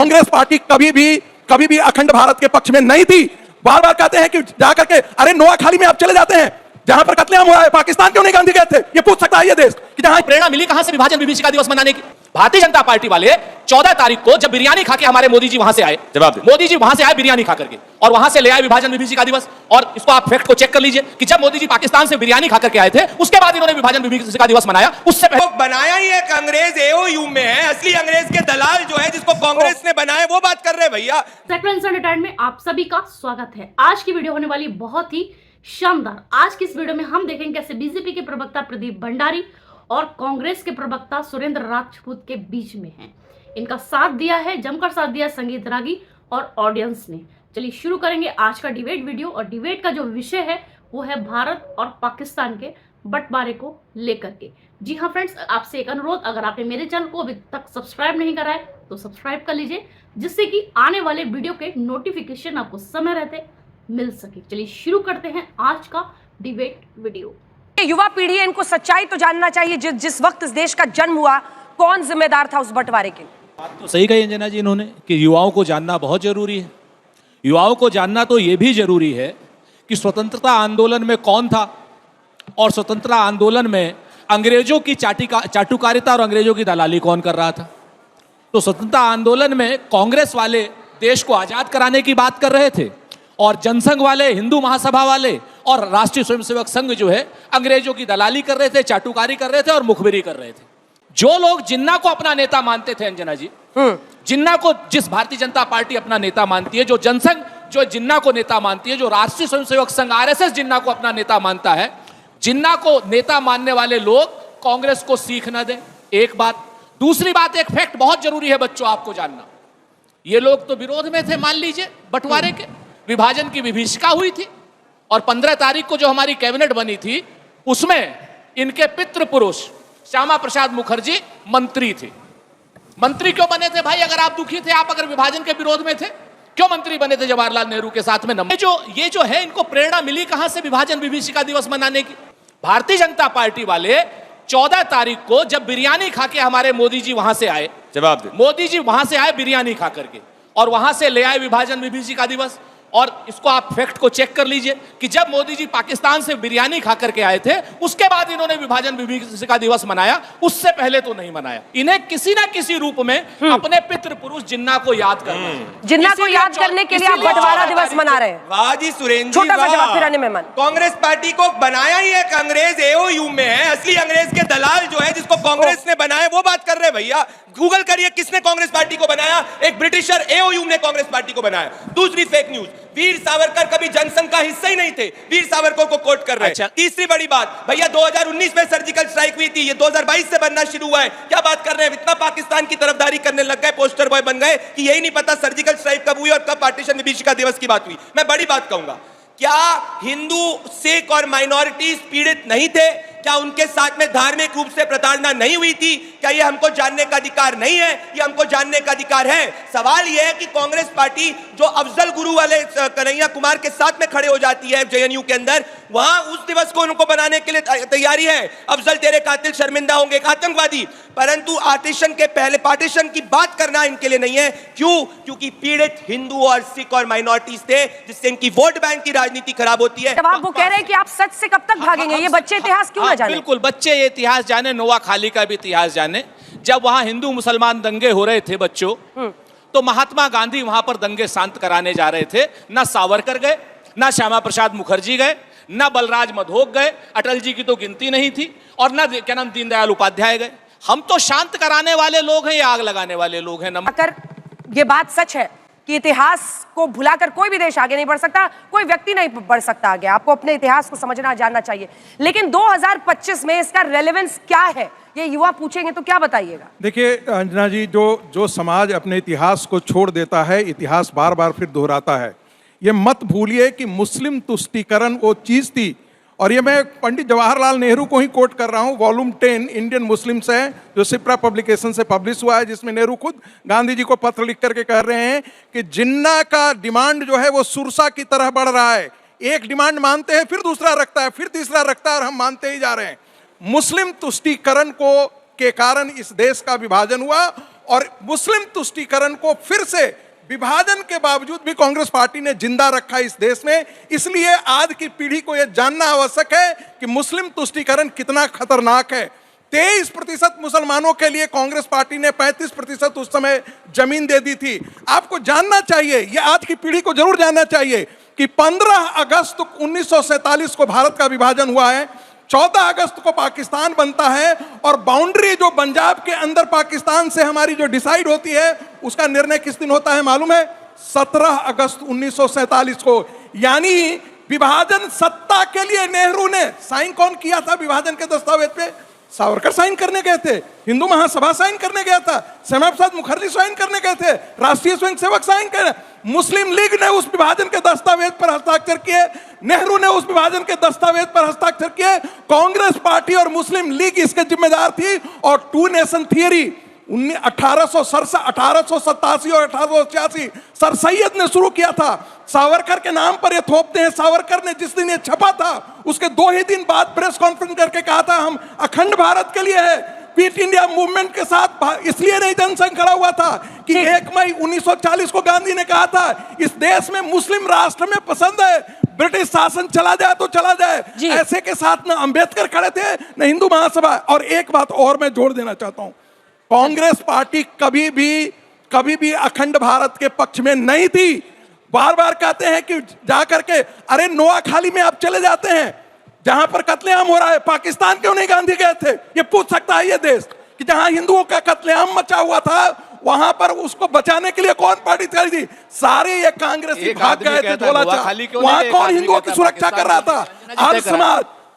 Congress party कभी भी अखंड भारत के पक्ष में नहीं थी। बार बार कहते हैं कि जाकर के अरे नोआखाली में आप चले जाते हैं जहां पर कत्लेआम हुआ है, पाकिस्तान क्यों नहीं गांधी गए थे? ये पूछ सकता है ये देश कि जहां प्रेरणा मिली कहां से विभाजन विभीषिका दिवस मनाने की? भारतीय जनता पार्टी वाले 14 तारीख को जब बिरयानी खा के हमारे मोदी जी वहां से आए, जवाब दे, मोदी जी वहां से आए बिरयानी खा करके और वहां से ले आए विभाजन विभीषिका दिवस। और इसको आप फैक्ट को चेक कर लीजिए कि जब मोदी जी पाकिस्तान से बिरयानी खा करके आए थे उसके बाद इन्होंने विभाजन विभीषिका दिवस मनाया। उससे पहले बनाया ही एक अंग्रेज एओयू में है, असली अंग्रेज के दलाल जो है जिसको कांग्रेस ने बनाया वो बात कर रहे हैं भैया। सेक्रेटरी में आप सभी का स्वागत है। आज की वीडियो होने वाली बहुत ही शानदार। आज की इस वीडियो में हम देखेंगे कैसे बीजेपी के प्रवक्ता प्रदीप भंडारी और कांग्रेस के प्रवक्ता सुरेंद्र राजपूत के बीच में है। इनका साथ दिया है, जमकर साथ दिया संगीत रागी और ऑडियंस ने। चलिए शुरू करेंगे आज का डिबेट वीडियो। और डिबेट का जो विषय है वो है भारत और पाकिस्तान के बंटवारे को लेकर के। जी हाँ फ्रेंड्स, आपसे एक अनुरोध, अगर आपने मेरे चैनल को अभी तक सब्सक्राइब नहीं करा है तो सब्सक्राइब कर लीजिए, जिससे कि आने वाले वीडियो के नोटिफिकेशन आपको समय रहते मिल सके। चलिए शुरू करते हैं आज का डिबेट वीडियो। युवा पीढ़ी है, इनको सच्चाई तो जानना चाहिए। जिस वक्त इस देश का जन्म हुआ, कौन जिम्मेदार था उस बंटवारे के? बात तो सही कही अंजना जी इन्होंने कि युवाओं को जानना बहुत जरूरी है। युवाओं को जानना तो ये भी जरूरी है कि स्वतंत्रता आंदोलन में कौन था और स्वतंत्रता आंदोलन में अंग्रेजों की चाटुकारिता और अंग्रेजों की दलाली कौन कर रहा था। तो स्वतंत्रता आंदोलन में कांग्रेस वाले देश को आजाद कराने की बात कर रहे थे और जनसंघ वाले, हिंदू महासभा वाले और राष्ट्रीय स्वयंसेवक संघ जो है अंग्रेजों की दलाली कर रहे थे, चाटुकारी कर रहे थे और मुखबिरी कर रहे थे। जो लोग जिन्ना को अपना नेता मानते थे अंजना जी, जिन्ना को, जिस भारतीय जनता पार्टी अपना नेता मानती है, जो जनसंघ जो जिन्ना को नेता मानती है, जो राष्ट्रीय स्वयंसेवक संघ आरएसएस जिन्ना को अपना नेता मानता है, जिन्ना को नेता मानने वाले लोग कांग्रेस को सीख न दें। एक बात। दूसरी बात, एक फैक्ट बहुत जरूरी है बच्चों आपको जानना। ये लोग तो विरोध में थे, मान लीजिए बंटवारे के, विभाजन की विभीषिका हुई थी और 15 तारीख को जो हमारी कैबिनेट बनी थी उसमें इनके पितृ पुरुष श्यामा प्रसाद मुखर्जी मंत्री थे। मंत्री क्यों बने थे भाई? अगर आप दुखी थे, आप अगर विभाजन के विरोध में थे, क्यों मंत्री बने थे जवाहरलाल नेहरू के साथ में? ये जो है, इनको प्रेरणा मिली कहां से विभाजन विभीषिका दिवस मनाने की? भारतीय जनता पार्टी वाले 14 तारीख को जब बिरयानी खा के हमारे मोदी जी वहां से आए, जवाब दे, मोदी जी वहां से आए बिरयानी खा करके और वहां से ले आए विभाजन विभीषिका दिवस। और इसको आप फैक्ट को चेक कर लीजिए कि जब मोदी जी पाकिस्तान से बिरयानी खा करके आए थे उसके बाद इन्होंने विभाजन विभीषिका दिवस मनाया, उससे पहले तो नहीं मनाया। इन्हें किसी ना किसी रूप में अपने पितृ पुरुष जिन्ना को याद करना है। जिन्ना को याद करने के लिए आप बंटवारा दिवस मना रहे हैं। वाह जी सुरेंद्र, छोटा सा जवाब फिर अन्य मेहमान। कांग्रेस पार्टी को बनाया ही एक अंग्रेज एओयू में है, असली अंग्रेज के दलाल जो है जिसको कांग्रेस ने बनाया वो बात कर रहे हैं भैया। गूगल करिए किसने कांग्रेस पार्टी को बनाया। एक ब्रिटिशर एओयू ने कांग्रेस पार्टी को बनाया। दूसरी फेक न्यूज, वीर सावरकर कभी जनसंघ का हिस्सा ही नहीं थे, वीर सावरकर को कोट कर रहे हैं। तीसरी बड़ी बात भैया, 2019 में सर्जिकल स्ट्राइक हुई थी, ये 2022 से बनना शुरू हुआ है। क्या बात कर रहे हैं? इतना पाकिस्तान की तरफदारी करने लग गए, पोस्टर बॉय बन गए कि यही नहीं पता सर्जिकल स्ट्राइक कब हुई और कब पार्टीशन विभीषिका दिवस की बात हुई। मैं बड़ी बात कहूंगा, क्या हिंदू, सिख और माइनॉरिटीज पीड़ित नहीं थे? क्या उनके साथ में धार्मिक रूप से प्रताड़ना नहीं हुई थी? क्या ये हमको जानने का अधिकार नहीं है? ये हमको जानने का अधिकार है। सवाल ये है कि कांग्रेस पार्टी जो अफजल गुरु वाले कन्हैया कुमार के साथ में खड़े हो जाती है जेएनयू के अंदर, वहां उस दिवस को उनको बनाने के लिए तैयारी है। अफजल तेरे कातिल शर्मिंदा होंगे, एक आतंकवादी। परंतु आतिशन के पहले पार्टीशन की बात करना इनके लिए नहीं है। क्यों? क्योंकि पीड़ित हिंदू और सिख और माइनॉरिटीज थे, जिससे इनकी वोट बैंक की राजनीति खराब होती है। जवाब वो कह रहे हैं कि आप सच से कब तक भागेंगे? ये बच्चे इतिहास क्यों ना जाने? बिल्कुल, बच्चे ये इतिहास जाने, नोआखाली का भी इतिहास जाने। जब वहां हिंदू मुसलमान दंगे हो रहे थे बच्चों, तो महात्मा गांधी वहां पर दंगे शांत कराने जा रहे थे। ना सावरकर गए, ना श्यामा प्रसाद मुखर्जी गए, ना बलराज मधोक गए, अटल जी की तो गिनती नहीं थी, और ना क्या नाम दीनदयाल उपाध्याय गए। हम तो शांत कराने वाले लोग हैं, आग लगाने वाले लोग हैं। अगर ये बात सच है कि इतिहास को भुलाकर कोई भी देश आगे नहीं बढ़ सकता, कोई व्यक्ति नहीं बढ़ सकता आगे, आपको अपने इतिहास को समझना जानना चाहिए। लेकिन 2025 में इसका रेलेवेंस क्या है, ये युवा पूछेंगे तो क्या बताइएगा? देखिए अंजना जी, जो समाज अपने इतिहास को छोड़ देता है, इतिहास बार बार फिर दोहराता है। ये मत भूलिए कि मुस्लिम तुष्टीकरण वो चीज थी, और ये मैं पंडित जवाहरलाल नेहरू को ही कोट कर रहा हूँ। वॉल्यूम 10 इंडियन मुस्लिम्स है, जो सिप्रा पब्लिकेशन से पब्लिश हुआ है, जिसमें नेहरू खुद गांधी जी को पत्र लिख करके कह रहे हैं कि जिन्ना का डिमांड जो है वो सुरसा की तरह बढ़ रहा है। एक डिमांड मानते हैं, फिर दूसरा रखता है, फिर तीसरा रखता है, और हम मानते ही जा रहे हैं। मुस्लिम तुष्टीकरण के कारण इस देश का विभाजन हुआ और मुस्लिम तुष्टीकरण को फिर से विभाजन के बावजूद भी कांग्रेस पार्टी ने जिंदा रखा इस देश में। इसलिए आज की पीढ़ी को यह जानना आवश्यक है कि मुस्लिम तुष्टीकरण कितना खतरनाक है। 23% मुसलमानों के लिए कांग्रेस पार्टी ने 35% उस समय जमीन दे दी थी। आपको जानना चाहिए, यह आज की पीढ़ी को जरूर जानना चाहिए कि 15 अगस्त 1947 को भारत का विभाजन हुआ है, 14 अगस्त को पाकिस्तान बनता है और बाउंड्री जो पंजाब के अंदर पाकिस्तान से हमारी जो डिसाइड होती है उसका निर्णय किस दिन होता है मालूम है? 17 अगस्त 1947 को। यानी विभाजन सत्ता के लिए नेहरू ने साइन कौन किया था विभाजन के दस्तावेज पे? सावरकर साइन करने गए थे, हिंदू महासभा साइन करने गया था, श्यामा प्रसाद मुखर्जी साइन करने गए थे, राष्ट्रीय स्वयंसेवक साइन कर, मुस्लिम लीग ने उस विभाजन के दस्तावेज पर हस्ताक्षर किए, नेहरू ने उस विभाजन के दस्तावेज पर हस्ताक्षर किए, कांग्रेस पार्टी और मुस्लिम लीग इसके जिम्मेदार थी। और टू नेशन थियरी 1887 और 1886 सर सैयद ने शुरू किया था। सावरकर के नाम पर ये थोपते हैं। सावरकर ने जिस दिन ये छपा था उसके 2 ही दिन बाद प्रेस कॉन्फ्रेंस करके कहा था हम अखंड भारत के लिए है। क्विट इंडिया मूवमेंट के साथ इसलिए नहीं जनसंघ खड़ा हुआ था कि 1 मई 1940 को गांधी ने कहा था इस देश में मुस्लिम राष्ट्र में पसंद है, ब्रिटिश शासन चला जाए तो चला जाए। ऐसे के साथ न अंबेडकर खड़े थे न हिंदू महासभा। और एक बात और मैं जोड़ देना चाहता हूं, कांग्रेस पार्टी कभी भी अखंड भारत के पक्ष में नहीं थी। बार बार कहते हैं कि जाकर के अरे नोआखाली में आप चले जाते हैं जहां पर कत्लेआम हो रहा है, पाकिस्तान क्यों नहीं गांधी गए थे? ये पूछ सकता है ये देश कि जहां हिंदुओं का कत्लेआम मचा हुआ था वहां पर उसको बचाने के लिए कौन पार्टी खड़ी थी? सारे ये कांग्रेसी भाग गए थे झोला चाट। वहां कौन हिंदुओं की सुरक्षा कर रहा था?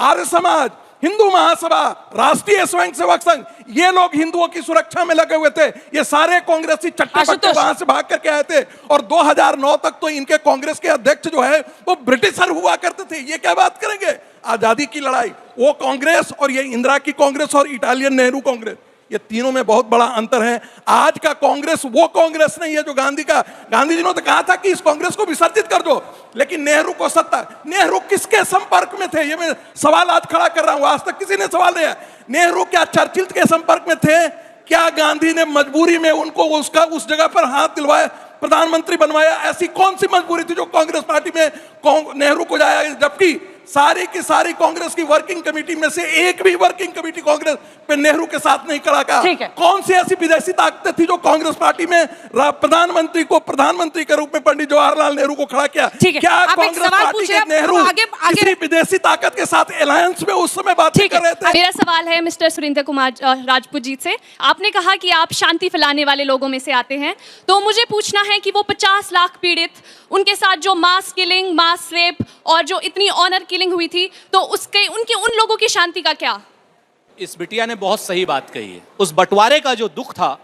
आर्य समाज, हिंदू महासभा, राष्ट्रीय स्वयंसेवक संघ, ये लोग हिंदुओं की सुरक्षा में लगे हुए थे। ये सारे कांग्रेसी चट्टे वहां से भाग करके आए थे। और 2009 तक तो इनके कांग्रेस के अध्यक्ष जो है वो ब्रिटिशर हुआ करते थे। ये क्या बात करेंगे? आजादी की लड़ाई, वो कांग्रेस और ये इंदिरा की कांग्रेस और इटालियन नेहरू कांग्रेस, ये तीनों में बहुत बड़ा अंतर है। आज का कांग्रेस वो कांग्रेस नहीं है जो गांधी जी ने तो कहा था कि इस कांग्रेस को विसर्जित कर दो, लेकिन नेहरू को सत्ता। नेहरू किसके संपर्क में थे? ये मैं सवाल आज खड़ा कर रहा हूं, आज तक किसी ने सवाल नहीं है। नेहरू क्या चर्चिल के संपर्क में थे? क्या गांधी ने मजबूरी में उनको उस जगह पर हाथ दिलवाया, प्रधानमंत्री बनवाया? ऐसी कौन सी मजबूरी थी जो कांग्रेस पार्टी में नेहरू को जाया? जबकि सारी की सारी कांग्रेस की वर्किंग कमेटी में से एक भी वर्किंग कमेटी कांग्रेस पे नेहरू के साथ नहीं खड़ा का। कौन सी ऐसी विदेशी ताकतें थी जो कांग्रेस पार्टी में प्रधानमंत्री को प्रधानमंत्री के रूप में पंडित जवाहरलाल नेहरू को खड़ा किया? क्या कांग्रेस पार्टी के नेहरू किसी विदेशी ताकत के साथ अलायंस में उस समय बात कर रहे थे? मेरा सवाल है मिस्टर सुरेंद्र कुमार राजपूत जी से। आपने कहा कि आप शांति फैलाने वाले लोगों में से आते हैं, तो मुझे पूछना है कि वो 50 लाख पीड़ित, उनके साथ जो मास किलिंग, मास रेप और जो इतनी ऑनर किलिंग हुई थी, तो उनके उन लोगों की शांति का क्या? इस बिटिया ने बहुत सही बात कही है। उस बंटवारे का जो दुख था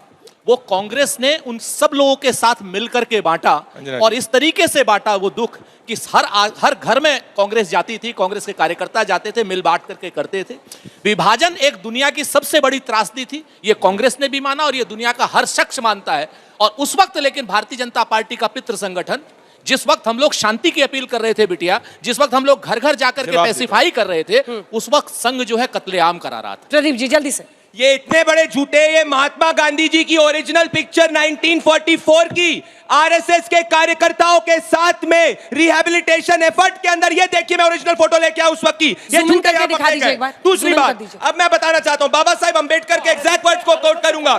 वो कांग्रेस ने उन सब लोगों के साथ मिलकर के बांटा, और इस तरीके से बांटा वो दुख कि हर घर में कांग्रेस जाती थी, कांग्रेस के कार्यकर्ता जाते थे, मिल बांट करके करते थे। विभाजन एक दुनिया की सबसे बड़ी त्रासदी थी, ये कांग्रेस ने भी माना और ये दुनिया का हर शख्स मानता है। और उस वक्त लेकिन भारतीय जनता पार्टी का पितृ संगठन, जिस वक्त हम लोग शांति की अपील कर रहे थे बिटिया, जिस वक्त हम लोग घर घर जाकर के पैसिफाई कर रहे थे, उस वक्त संघ जो है कत्लेआम करा रहा था। प्रदीप जी जल्दी से। ये इतने बड़े झूठे, ये महात्मा गांधी जी की ओरिजिनल पिक्चर 1944 की आरएसएस के कार्यकर्ताओं के साथ में रिहैबिलिटेशन एफर्ट के अंदर, ये देखिए मैं ओरिजिनल फोटो लेके आया उस वक्त की। ये झूठे यहाँ पकड़े गए। दूसरी बात अब मैं बताना चाहता हूँ, बाबा साहेब अंबेडकर के एग्जैक्ट वर्ड्स को कोट करूंगा।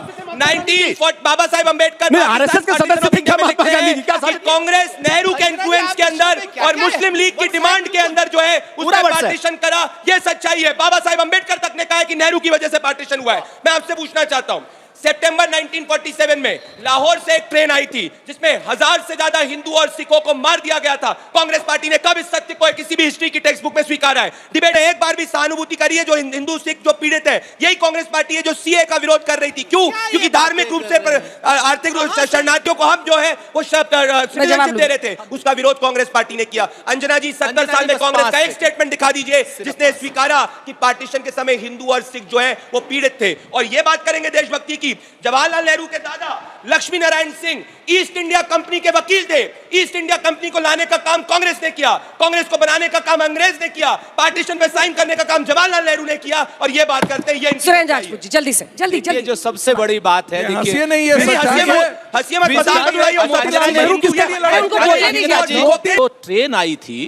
बाबा साहब अंबेडकर आरएसएस के सदस्य थे क्या? महात्मा गांधी जी क्या? कांग्रेस नेहरू के इन्फ्लुएंस के अंदर और मुस्लिम लीग की डिमांड के अंदर जो है उसका पार्टीशन करा, ये सच्चाई है। बाबा साहेब अंबेडकर तक ने कहा है कि नेहरू की वजह से पार्टीशन हुआ है। मैं आपसे पूछना चाहता हूं, सितंबर 1947 में लाहौर से एक ट्रेन आई थी जिसमें 1000 से ज्यादा हिंदू और सिखों को मार दिया गया था। कांग्रेस पार्टी ने कब इस सत्य को किसी भी हिस्ट्री की टेक्स्ट बुक में स्वीकारा है? डिबेट एक बार भी सहानुभूति करी है जो हिंदू सिख जो पीड़ित है? यही कांग्रेस पार्टी है जो सीए का विरोध कर रही थी। क्यों? क्योंकि धार्मिक रूप से आर्थिक शरणार्थियों को हम जो है वो सिटीजनशिप दे रहे थे, उसका विरोध कांग्रेस पार्टी ने किया। अंजना जी 70 साल में कांग्रेस का एक स्टेटमेंट दिखा दीजिए जिसने स्वीकारा कि पार्टीशन के समय हिंदू और सिख जो है वो पीड़ित थे। और ये बात करेंगे देशभक्ति की, की। जवाहरलाल नेहरू के दादा Lakshmi Narayan Singh east India company के वकील थे। ईस्ट इंडिया कंपनी को लाने का काम कांग्रेस ने किया, कांग्रेस को बनाने का काम अंग्रेज ने किया, पार्टीशन पे साइन करने का काम जवाहरलाल नेहरू ने किया। और ये बात करते हैं, ये सुरेंद्र राजपूत जी जल्दी से जल्दी देखिए, जो सबसे बड़ी बात है, हंसिए नहीं, ये सच्चाई है। हंसिए मत, मजाक मत उड़ाइए। मोतीलाल नेहरू किसके लिए लड़े? उनको बोलने नहीं दिया। तो ट्रेन आई थी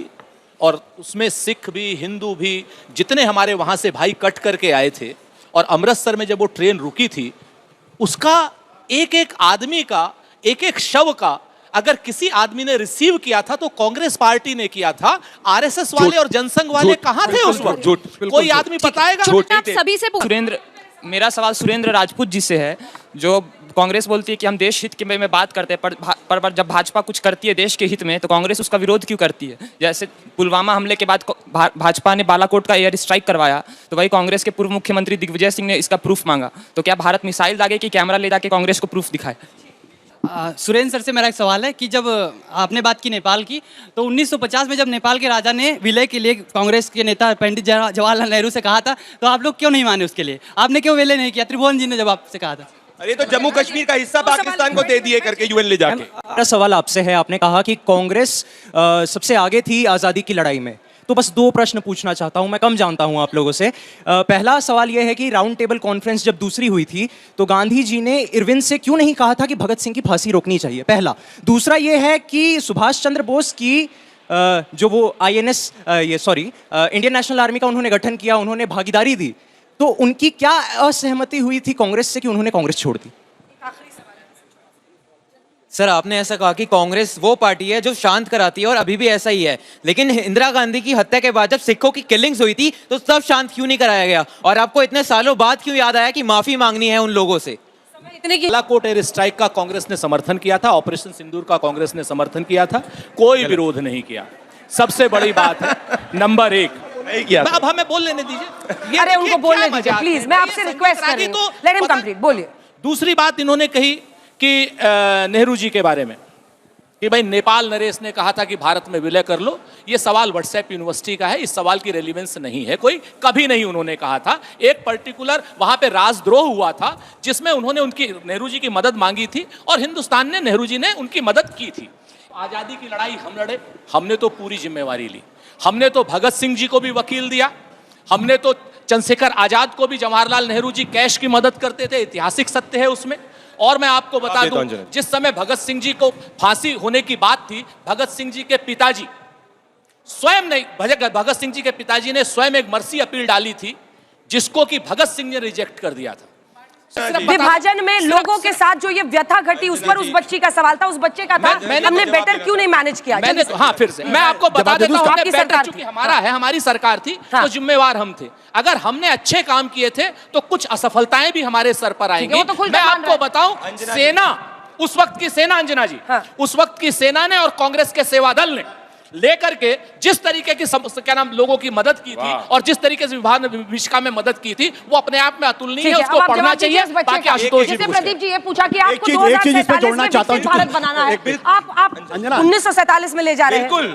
और उसमें सिख भी हिंदू भी जितने हमारे वहां से भाई कट करके आए थे, और अमृतसर में जब वो ट्रेन रुकी थी, उसका एक एक आदमी का, एक एक शव का अगर किसी आदमी ने रिसीव किया था तो कांग्रेस पार्टी ने किया था। आरएसएस वाले और जनसंघ वाले कहां थे उस वक्त? कोई आदमी बताएगा? आप सभी से सुरेंद्र, मेरा सवाल सुरेंद्र राजपूत जी से है। जो कांग्रेस बोलती है कि हम देश हित के में बात करते हैं, पर जब भाजपा कुछ करती है देश के हित में तो कांग्रेस उसका विरोध क्यों करती है? जैसे पुलवामा हमले के बाद भाजपा ने बालाकोट का एयर स्ट्राइक करवाया, तो वही कांग्रेस के पूर्व मुख्यमंत्री दिग्विजय सिंह ने इसका प्रूफ मांगा। तो क्या भारत मिसाइल दागे कि कैमरा ले जाके कांग्रेस को प्रूफ दिखाए? सुरेंद्र सर से मेरा एक सवाल है कि जब आपने बात की नेपाल की, तो 1950 में जब नेपाल के राजा ने विलय के लिए कांग्रेस के नेता पंडित जवाहरलाल नेहरू से कहा था, तो आप लोग क्यों नहीं माने उसके लिए? आपने क्यों विलय नहीं किया? त्रिभुवन जी ने जब आपसे कहा था। अरे तो जम्मू कश्मीर का हिस्सा पाकिस्तान को दे दिए करके यूएन ले जाके। मेरा सवाल आपसे है, आपने कहा कि कांग्रेस सबसे आगे थी आज़ादी की लड़ाई में, तो बस 2 प्रश्न पूछना चाहता हूं। मैं कम जानता हूं आप लोगों से। पहला सवाल यह है कि राउंड टेबल कॉन्फ्रेंस जब दूसरी हुई थी तो गांधी जी ने इरविन से क्यों नहीं कहा था कि भगत सिंह की फांसी रोकनी चाहिए? पहला। दूसरा यह है कि सुभाष चंद्र बोस की जो वो इंडियन नेशनल आर्मी का उन्होंने गठन किया, उन्होंने भागीदारी दी, तो उनकी क्या असहमति हुई थी कांग्रेस से कि उन्होंने कांग्रेस छोड़ दी? सर, आपने ऐसा कहा कि कांग्रेस वो पार्टी है जो शांत कराती है और अभी भी ऐसा ही है, लेकिन इंदिरा गांधी की हत्या के बाद जब सिखों की किलिंग्स हुई थी तो तब शांत क्यों नहीं कराया गया? और आपको इतने सालों बाद क्यों याद आया कि माफी मांगनी है उन लोगों से? बालाकोट एयर स्ट्राइक का कांग्रेस ने समर्थन किया था, ऑपरेशन सिंदूर का कांग्रेस ने समर्थन किया था, कोई विरोध नहीं किया। सबसे बड़ी बात है, नंबर 1 नहीं किया। अब हमें बोल लेने दीजिए। अरे उनको बोलने दीजिए प्लीज, मैं आपसे रिक्वेस्ट कर रही हूं। लेट हिम कंप्लीट, बोलिए। दूसरी बात इन्होंने कही कि नेहरू जी के बारे में कि भाई नेपाल नरेश ने कहा था कि भारत में विलय कर लो। ये सवाल व्हाट्सएप यूनिवर्सिटी का है, इस सवाल की रेलिवेंस नहीं है कोई, कभी नहीं उन्होंने कहा था। एक पर्टिकुलर वहां पे राजद्रोह हुआ था जिसमें उन्होंने उनकी नेहरू जी की मदद मांगी थी और हिंदुस्तान ने, नेहरू जी ने उनकी मदद की थी। आजादी की लड़ाई हम लड़े, हमने तो पूरी जिम्मेवारी ली। हमने तो भगत सिंह जी को भी वकील दिया, हमने तो चंद्रशेखर आजाद को भी, जवाहरलाल नेहरू जी कैश की मदद करते थे, ऐतिहासिक सत्य है उसमें। और मैं आपको बता दूं, जिस समय भगत सिंह जी को फांसी होने की बात थी, भगत सिंह जी के पिताजी स्वयं नहीं, भगत सिंह जी के पिताजी ने स्वयं एक मर्सी अपील डाली थी जिसको कि भगत सिंह ने रिजेक्ट कर दिया था। विभाजन में लोगों के साथ जो ये व्यथा घटी, उस पर उस बच्ची का सवाल था, उस बच्चे का था, हमने बेटर क्यों नहीं मैनेज किया? मैंने तो, हाँ, फिर से मैं आपको बता देता हूं, हमने बेटर, चूंकि हमारा है, हमारी सरकार थी, तो जिम्मेवार हम थे। अगर हमने अच्छे काम किए थे तो कुछ असफलताएं भी हमारे सर पर आएंगी। मैं आपको बताऊं, सेना, उस वक्त की सेना, अंजना जी, उस वक्त की सेना ने और कांग्रेस के सेवा दल ने लेकर के जिस तरीके की क्या नाम लोगों की मदद की थी और जिस तरीके से विभीषिका में मदद की थी, वो अपने आप में अतुलनीय है, उसको पढ़ना चाहिए। बाकी आशुतोष जी, प्रदीप जी ये पूछा कि आपको 2047 में विकसित भारत बनाना है, आप 1947 में ले जा रहे हैं। बिल्कुल,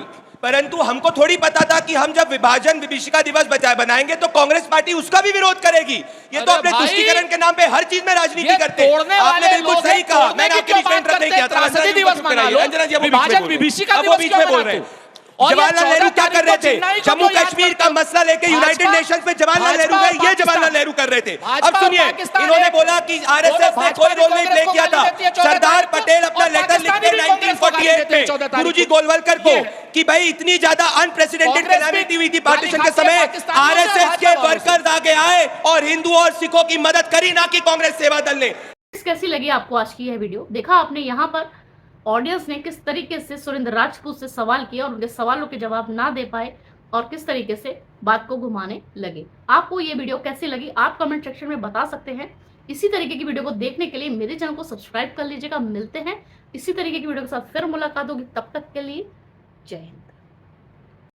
परंतु हमको थोड़ी पता था कि हम जब विभाजन विभीषिका दिवस बनाएंगे तो कांग्रेस पार्टी उसका भी विरोध करेगी। ये तो अपने तुष्टीकरण के नाम पे हर चीज में राजनीति करते हैं। आपने बिल्कुल सही कहा, मैंने आपके बीच में इंटरप्ट नहीं किया था। अंजना जी विभाजन विभीषिका वो बीच में बोल रहे हैं। जवाहरलाल नेहरू क्या कर रहे थे? जम्मू कश्मीर का मसला लेके यूनाइटेड नेशंस में जवाहरलाल नेहरू गए, ये जवाहरलाल नेहरू कर रहे थे। अब सुनिए, इन्होंने बोला कि आरएसएस ने कोई रोल नहीं प्ले किया था। सरदार पटेल अपना लेटर लिखते 1948 में गुरुजी गोलवलकर को कि भाई इतनी ज्यादा अनप्रेसिडेंटेड कैलामिटी हुई थी पार्टीशन के समय, आरएसएस के वर्कर्स आगे आए और हिंदुओं और सिखों की मदद करी, ना कि कांग्रेस सेवा दल ने। कैसी लगी आपको आज की यह वीडियो? देखा आपने यहाँ पर ऑडियंस ने किस तरीके से सुरेंद्र राजपूत से सवाल किया और उनके सवालों के जवाब ना दे पाए और किस तरीके से बात को घुमाने लगे। आपको ये वीडियो कैसी लगी आप कमेंट सेक्शन में बता सकते हैं। इसी तरीके की वीडियो को देखने के लिए मेरे चैनल को सब्सक्राइब कर लीजिएगा। मिलते हैं इसी तरीके की वीडियो के साथ, फिर मुलाकात होगी। तब तक के लिए जय हिंद।